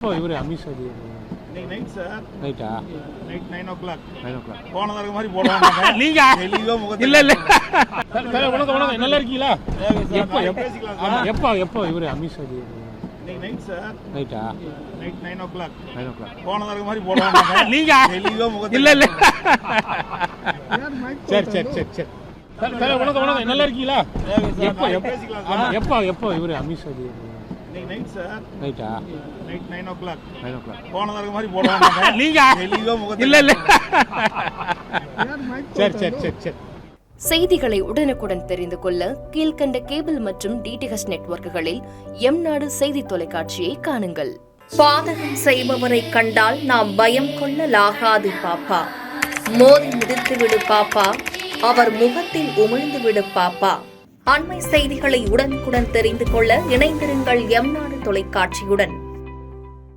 இவரு Amit Shah night sir ரைட்டா night 9 o'clock 9 o'clock போனதற்கு மாதிரி போடுவாங்க நீங்க தெளிவா முகத்துல இல்ல இல்ல வணக்கம் நல்லா இருக்கீங்களா எப்போ இவரு அமித்ஷா நைட் சார் ரைட்டா நைட் 9 o'clock 9 o'clock போனதற்கு மாதிரி போடுவாங்க நீங்க தெளிவா முகத்துல இல்ல இல்ல சரி வணக்கம் நல்லா இருக்கீங்களா எப்போ இவரு அமித்ஷா நைட் சார் ரைட்டா நைட் 9 o'clock 9 o'clock போனதற்கு மாதிரி போடுவாங்க நீங்க தெளிவா முகத்துல இல்ல இல்ல சரி செய்திகளை உடனுக்குடன் தெரிந்து கொள்ள கீழ்கண்ட கேபிள் மற்றும் டிடிஎச் நெட்வொர்க்குகளில் எம்நாடு செய்தி தொலைக்காட்சியை காணுங்கள். பாதகம் செய்பவரை கண்டால் நாம் பயம் கொள்ளலாகாது பாப்பா. மோதி மிதித்துவிடு பாப்பா, அவர் முகத்தில் உமிழ்ந்துவிடு பாப்பா. அண்மை செய்திகளை உடனுக்குடன் தெரிந்து கொள்ள இணைந்திருங்கள் எம்நாடு தொலைக்காட்சியுடன்.